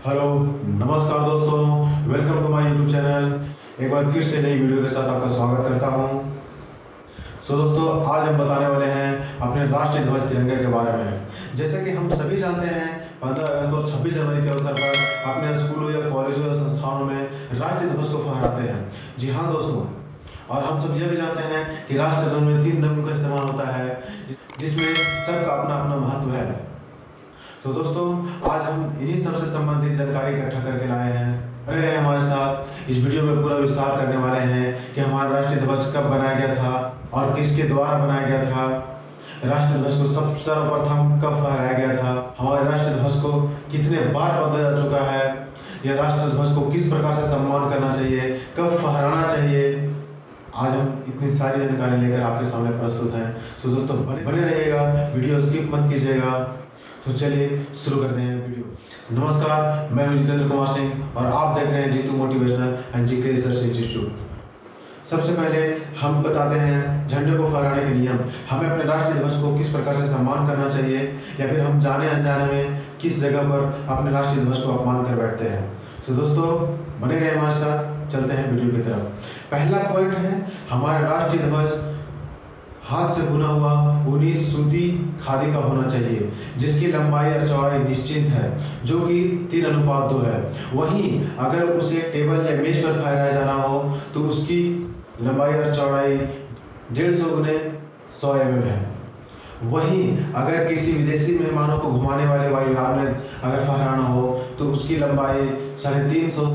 Hello, नमस्कार दोस्तों, welcome to my YouTube channel. एक बार फिर से नई वीडियो के साथ आपका स्वागत करता हूं। दोस्तों, आज हम बताने वाले हैं अपने राष्ट्रीय ध्वज तिरंगे के बारे में। जैसे कि हम सभी जानते हैं, 15 अगस्त और 26 जनवरी के अवसर पर अपने स्कूलों या कॉलेजों या संस्थानों में राष्ट्रीय ध्वज को फहराते हैं। जी हाँ दोस्तों, और हम सब यह भी जानते हैं कि राष्ट्रीय ध्वज में 3 रंगों का इस्तेमाल होता है, जिसमें सबका अपना अपना महत्व है। तो दोस्तों, आज हम इन्हीं सबसे संबंधित जानकारी इकट्ठा करके लाए हैं। बने रहे हमारे साथ। इस वीडियो में पूरा विस्तार करने वाले हैं कि हमारा राष्ट्रीय ध्वज कब बनाया गया था और किसके द्वारा बनाया गया था, राष्ट्रीय ध्वज को सर्वप्रथम कब फहराया गया था, हमारे राष्ट्रीय ध्वज को कितने बार बदला जा चुका है, या राष्ट्रीय ध्वज को किस प्रकार से सम्मान करना चाहिए, कब फहराना चाहिए। आज हम इतनी सारी जानकारी लेकर आपके सामने प्रस्तुत हैं। तो दोस्तों, बने रहिएगा, वीडियो स्किप मत कीजिएगा। तो चलिए शुरू करते हैं वीडियो। नमस्कार, मैं हूं जितेंद्र कुमार सिंह और आप देख रहे हैं Jeetu motivational and GK research institute. सबसे पहले हम बताते हैं झंडे को फहराने के नियम। हमें अपने राष्ट्रीय ध्वज को किस प्रकार से सम्मान करना चाहिए, या फिर हम जाने अनजाने में किस जगह पर अपने राष्ट्रीय ध्वज को अपमान कर बैठते हैं। तो दोस्तों, बने रहे हमारे साथ, चलते हैं वीडियो की तरफ। पहला पॉइंट है, हमारा राष्ट्रीय ध्वज हाथ से बुना हुआ ऊनी सूती खादी का होना चाहिए, जिसकी लंबाई और चौड़ाई निश्चित है, जो कि 3:2 है। वहीं अगर उसे टेबल या मेज पर फहराया जाना हो तो उसकी लंबाई और चौड़ाई 150 × 100 mm है। वहीं अगर किसी विदेशी मेहमानों को घुमाने वाले वायुयान में अगर फहराना हो तो उसकी लंबाई 350 ×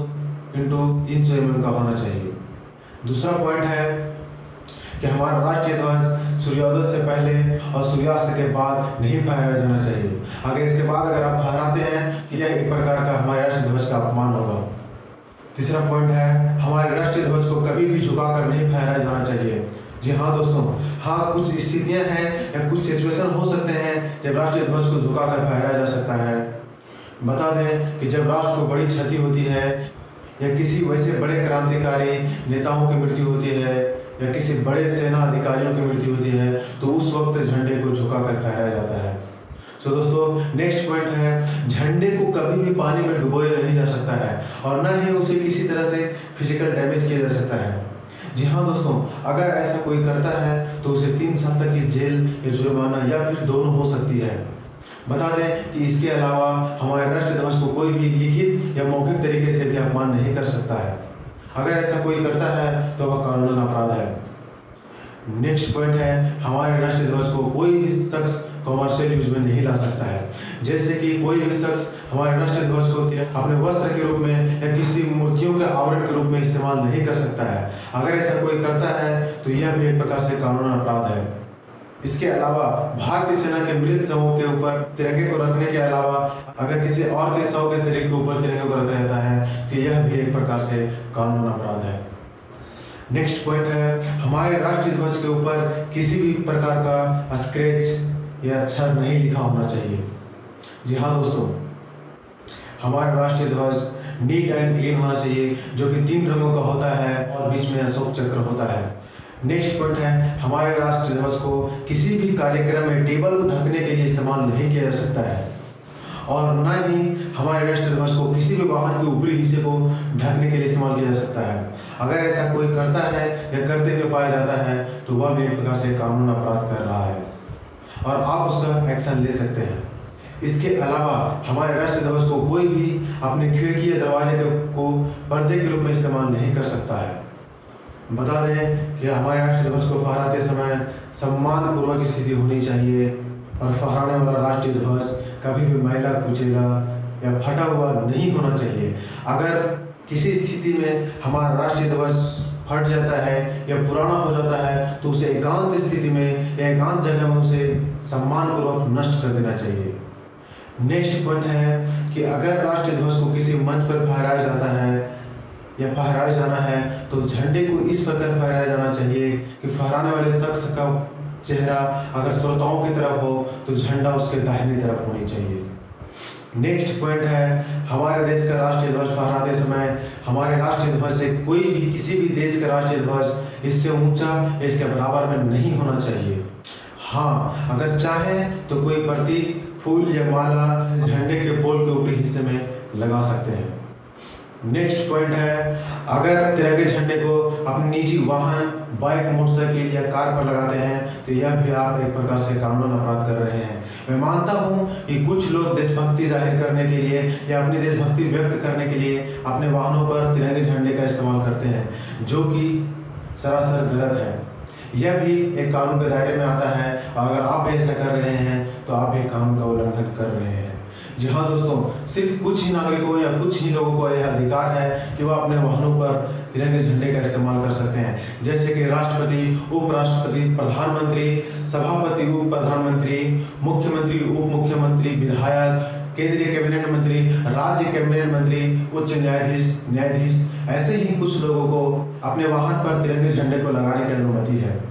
300 mm का होना चाहिए। दूसरा पॉइंट है कि हमारा राष्ट्रीय ध्वज सूर्योदय से पहले और सूर्यास्त के बाद नहीं फहराया जाना चाहिए। अगर इसके बाद अगर आप फहराते हैं तो यह एक प्रकार का हमारे राष्ट्रीय ध्वज का अपमान होगा। तीसरा पॉइंट है, हमारे राष्ट्रीय ध्वज को कभी भी झुकाकर नहीं फहराया जाना चाहिए। जी हाँ दोस्तों, हाँ कुछ स्थितियां हैं या कुछ सिचुएशन हो सकते हैं जब राष्ट्रीय ध्वज को झुकाकर फहराया जा सकता है। बता दें कि जब राष्ट्र को बड़ी क्षति होती है, या किसी वैसे बड़े क्रांतिकारी नेताओं की मृत्यु होती है, या किसी बड़े सेना अधिकारियों की मृत्यु होती है, तो उस वक्त झंडे को झुकाकर फहराया जाता है। तो दोस्तों, नेक्स्ट पॉइंट है, झंडे को कभी भी पानी में डुबोया नहीं जा सकता है, और न ही उसे किसी तरह से फिजिकल डैमेज किया जा सकता है। जी हाँ दोस्तों, अगर ऐसा कोई करता है तो उसे 3 साल तक की जेल या जुर्माना या फिर दोनों हो सकती है। बता दें कि इसके अलावा हमारे राष्ट्रीय ध्वज को कोई भी लिखित या मौखिक तरीके से भी अपमान नहीं कर सकता है। अगर ऐसा कोई करता है तो वह कानूनन अपराध है। नेक्स्ट पॉइंट है, हमारे राष्ट्रीय ध्वज को कोई भी शख्स कॉमर्शियल यूज में नहीं ला सकता है। जैसे कि कोई भी शख्स हमारे राष्ट्रीय ध्वज को अपने वस्त्र के रूप में या किसी मूर्तियों के आवरण के रूप में इस्तेमाल नहीं कर सकता है। अगर ऐसा कोई करता है तो यह भी एक प्रकार से कानूनन अपराध है। इसके अलावा भारतीय सेना के मृत शवों के ऊपर तिरंगे को रखने के अलावा अगर किसी और के शव के शरीर के ऊपर तिरंगे को रखा जाता है तो यह भी एक प्रकार से कानूनन अपराध है। नेक्स्ट पॉइंट है, हमारे राष्ट्रीय ध्वज के ऊपर किसी भी प्रकार का स्क्रैच या अक्षर नहीं लिखा होना चाहिए। जी हाँ दोस्तों, हमारा राष्ट्रीय ध्वज नीट एंड क्लीन होना चाहिए, जो कि 3 रंगों का होता है और बीच में अशोक चक्र होता है। नेक्स्ट पॉइंट है, हमारे राष्ट्रीय ध्वज को किसी भी कार्यक्रम में टेबल को ढकने के लिए इस्तेमाल नहीं किया जा सकता है, और न ही हमारे राष्ट्रीय ध्वज को किसी भी वाहन के ऊपरी हिस्से को ढकने के लिए इस्तेमाल किया जा सकता है। अगर ऐसा कोई करता है या करते हुए पाया जाता है तो वह भी एक प्रकार से कानून अपराध कर रहा है और आप उसका एक्शन ले सकते हैं। इसके अलावा हमारे राष्ट्रीय ध्वज को कोई भी अपने खिड़की या दरवाजे को पर्दे के रूप में इस्तेमाल नहीं कर सकता है। बता दें कि हमारे राष्ट्रीय ध्वज को फहराते समय सम्मानपूर्वक स्थिति होनी चाहिए, और फहराने वाला राष्ट्रीय ध्वज कभी भी मैला कुचेला या फटा हुआ नहीं होना चाहिए। अगर किसी स्थिति में हमारा राष्ट्रीय ध्वज फट जाता है या पुराना हो जाता है तो उसे एकांत स्थिति में या एकांत जगह में उसे सम्मानपूर्वक नष्ट कर देना चाहिए। नेक्स्ट पॉइंट है कि अगर राष्ट्रीय ध्वज को किसी मंच पर फहराया जाता है या फहराया जाना है तो झंडे को इस प्रकार फहराया जाना चाहिए कि फहराने वाले शख्स का चेहरा अगर श्रोताओं की तरफ हो तो झंडा उसके दाहिनी तरफ होनी चाहिए। नेक्स्ट पॉइंट है, हमारे देश का राष्ट्रीय ध्वज फहराते समय हमारे राष्ट्रीय ध्वज से कोई भी किसी भी देश का राष्ट्रीय ध्वज इससे ऊंचा इसके बराबर में नहीं होना चाहिए। हाँ, अगर चाहे तो कोई प्रतीक, फूल या माला झंडे के पोल के ऊपरी हिस्से में लगा सकते हैं। नेक्स्ट पॉइंट है, अगर तिरंगे झंडे को अपने निजी वाहन, बाइक, मोटरसाइकिल या कार पर लगाते हैं तो यह भी आप एक प्रकार से कानून अपराध कर रहे हैं। मैं मानता हूं कि कुछ लोग देशभक्ति जाहिर करने के लिए या अपनी देशभक्ति व्यक्त करने के लिए अपने वाहनों पर तिरंगे झंडे का इस्तेमाल करते हैं, जो कि सरासर गलत है। यह भी एक कानून के दायरे में आता है और अगर आप भी ऐसा कर रहे हैं तो आप भी कानून का उल्लंघन कर रहे हैं। जी हाँ दोस्तों, सिर्फ कुछ ही नागरिकों या कुछ ही लोगों को यह अधिकार है कि वह अपने वाहनों पर तिरंगे झंडे का इस्तेमाल कर सकते हैं, जैसे कि राष्ट्रपति, उपराष्ट्रपति, प्रधानमंत्री, सभापति, उप प्रधानमंत्री, मुख्यमंत्री, उप मुख्यमंत्री, विधायक, केंद्रीय कैबिनेट मंत्री, राज्य कैबिनेट मंत्री, उच्च न्यायाधीश, ऐसे ही कुछ लोगों को अपने वाहन पर तिरंगे झंडे को लगाने की अनुमति है।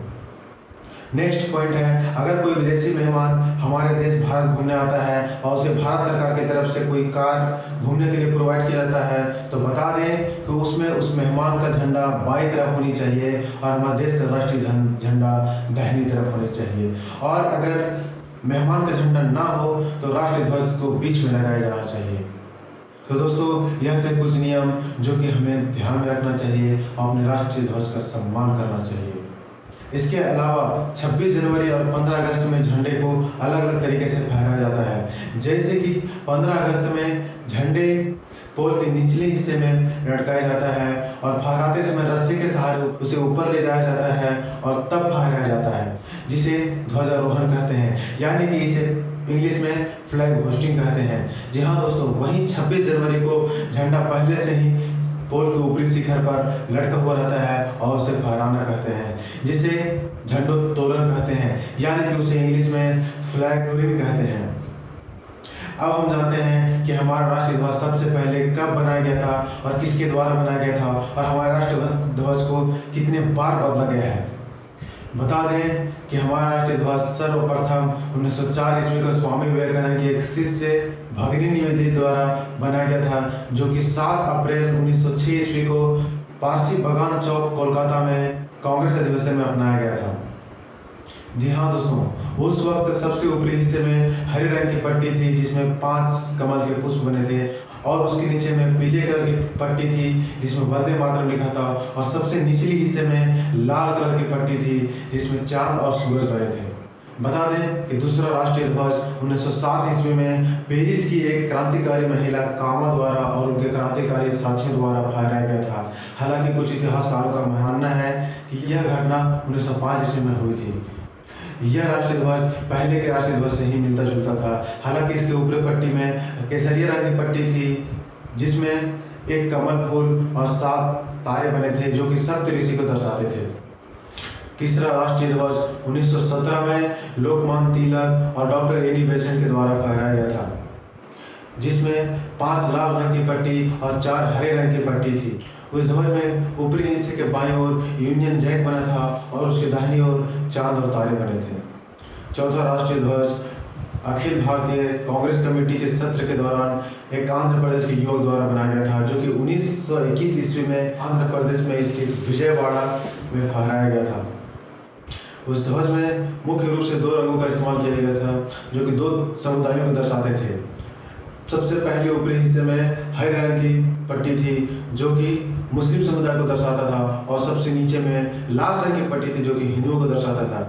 नेक्स्ट पॉइंट है, अगर कोई विदेशी मेहमान हमारे देश भारत घूमने आता है और उसे भारत सरकार की तरफ से कोई कार घूमने के लिए प्रोवाइड किया जाता है तो बता दें कि उसमें उस मेहमान का झंडा बाईं तरफ होनी चाहिए और हमारे देश का राष्ट्रीय झंडा दाहिनी तरफ होनी चाहिए। और अगर मेहमान का झंडा ना हो तो राष्ट्रीय ध्वज को बीच में लगाया जाना चाहिए। तो दोस्तों, यह थे कुछ नियम जो कि हमें ध्यान में रखना चाहिए और अपने राष्ट्रीय ध्वज का सम्मान करना चाहिए। इसके अलावा 26 जनवरी और 15 अगस्त में झंडे को अलग अलग तरीके से फहराया जाता है, जैसे कि 15 अगस्त में झंडे पोल के निचले हिस्से में लटकाया जाता है और फहराते समय रस्सी के सहारे उसे ऊपर ले जाया जाता है और तब फहराया जाता है, जिसे ध्वजारोहण कहते हैं, यानी कि इसे इंग्लिश में फ्लैग होस्टिंग कहते हैं। जी हाँ दोस्तों, वहीं 26 जनवरी को झंडा पहले से ही पोल के ऊपरी शिखर पर लटका हुआ रहता है और उसे फहराना कहते हैं, जिसे झंडोत्तोलन कहते हैं, यानी कि उसे इंग्लिश में फ्लैग होइंग कहते हैं। अब हम जानते हैं कि हमारा राष्ट्रीय ध्वज सबसे पहले कब बनाया गया था और किसके द्वारा बनाया गया था और हमारे राष्ट्रीय ध्वज को कितने बार बदला गया है। बता दें कि हमारा राष्ट्रीय ध्वज सर्वप्रथम 1904 ईस्वी को स्वामी विवेकानंद के एक शिष्य भगिनी निवेदी द्वारा बनाया गया था, जो कि 7 अप्रैल 1906 ईस्वी को पारसी बगान चौक कोलकाता में कांग्रेस अधिवेशन में अपनाया गया था। जी हाँ दोस्तों, उस वक्त सबसे ऊपरी हिस्से में हरे रंग की पट्टी थी जिसमें 5 कमल के पुष्प बने थे और उसके नीचे में पीले कलर की पट्टी थी जिसमें वंदे मातरम लिखा था और सबसे निचली हिस्से में लाल कलर की पट्टी थी जिसमें चांद और सूरज बने थे। बता दें कि दूसरा राष्ट्रीय ध्वज 1907 ईस्वी में पेरिस की एक क्रांतिकारी महिला कामा द्वारा और उनके क्रांतिकारी साथियों द्वारा फहराया गया था। हालांकि कुछ इतिहासकारों का मानना है कि यह घटना 1905 ईस्वी में हुई थी। यह राष्ट्रीय ध्वज पहले के राष्ट्रीय ध्वज से ही मिलता जुलता था। हालांकि इसके ऊपरी पट्टी में केसरिया रंग की पट्टी थी जिसमें एक कमल फूल और 7 तारे बने थे जो कि सप्त ऋषि को दर्शाते थे। तीसरा राष्ट्रीय ध्वज 1917 में लोकमान्य तिलक और डॉक्टर एनी बेसेंट के द्वारा फहराया गया था, जिसमें 5 लाल रंग की पट्टी और 4 हरे रंग की पट्टी थी। उस ध्वज में ऊपरी हिस्से के बाईं ओर यूनियन जैक बना था और उसके दाहिनी ओर चांद और तारे बने थे। चौथा राष्ट्रीय ध्वज अखिल भारतीय कांग्रेस कमेटी के सत्र के दौरान एक आंध्र प्रदेश के युवक द्वारा बनाया गया था, जो कि 1921 ईस्वी में आंध्र प्रदेश में स्थित विजयवाड़ा में फहराया गया था। उस ध्वज में मुख्य रूप से 2 रंगों का इस्तेमाल किया गया था जो कि 2 समुदायों को दर्शाते थे। सबसे पहले ऊपरी हिस्से में हरे रंग की पट्टी थी जो कि मुस्लिम समुदाय को दर्शाता था और सबसे नीचे में लाल रंग की पट्टी थी जो कि हिंदुओं को दर्शाता था।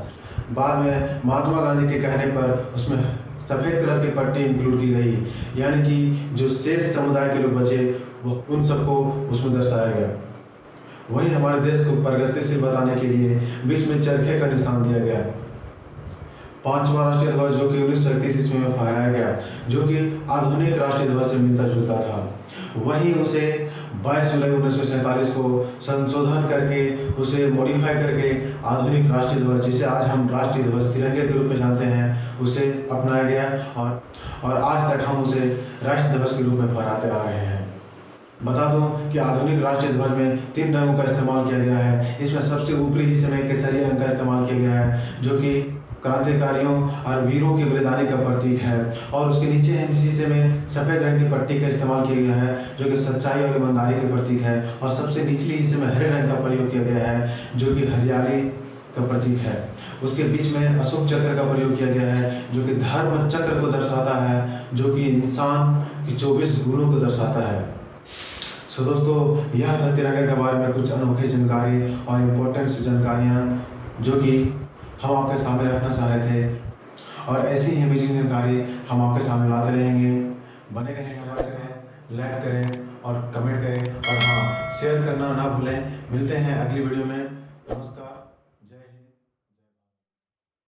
बाद में महात्मा गांधी के कहने पर उसमें सफ़ेद कलर की पट्टी इंक्लूड की गई, यानी कि जो शेष समुदाय के लोग बचे वो उन सबको उसमें दर्शाया गया। वहीं हमारे देश को प्रगतिशील बताने के लिए बीच में चरखे का निशान दिया गया। 5वां राष्ट्रीय ध्वज जो कि 1931 ईस्वी में फहराया गया, जो कि आधुनिक राष्ट्रीय ध्वज से मिलता जुलता था। वहीं उसे 22 जुलाई 1947 को संशोधन करके उसे मॉडिफाई करके आधुनिक राष्ट्रीय ध्वज, जिसे आज हम राष्ट्रीय ध्वज तिरंगे के रूप में जानते हैं, उसे अपनाया गया और आज तक हम उसे राष्ट्रीय ध्वज के रूप में फहराते आ रहे हैं। बता दूं कि आधुनिक राष्ट्रीय ध्वज में 3 रंगों का इस्तेमाल किया गया है। इसमें सबसे ऊपरी हिस्से में केसरिया रंग का इस्तेमाल किया गया है जो कि क्रांतिकारियों और वीरों की बलिदानी का प्रतीक है, और उसके नीचे हिस्से में सफ़ेद रंग की पट्टी का इस्तेमाल किया गया है जो कि सच्चाई और ईमानदारी के प्रतीक है, और सबसे निचली हिस्से में हरे रंग का प्रयोग किया गया है जो कि हरियाली का प्रतीक है। उसके बीच में अशोक चक्र का प्रयोग किया गया है जो कि धर्म चक्र को दर्शाता है, जो कि इंसान की 24 गुणों को दर्शाता है। सो दोस्तों, यह था तिरंगे के बारे में कुछ अनोखी जानकारी और इम्पोर्टेंट जानकारियाँ जो कि हम आपके सामने रखना चाह रहे थे, और ऐसी ही अमेजिंग जानकारी हम आपके सामने लाते रहेंगे। बने रहें हमारे साथ, लाइक करें और कमेंट करें, और हाँ, शेयर करना ना भूलें। मिलते हैं अगली वीडियो में।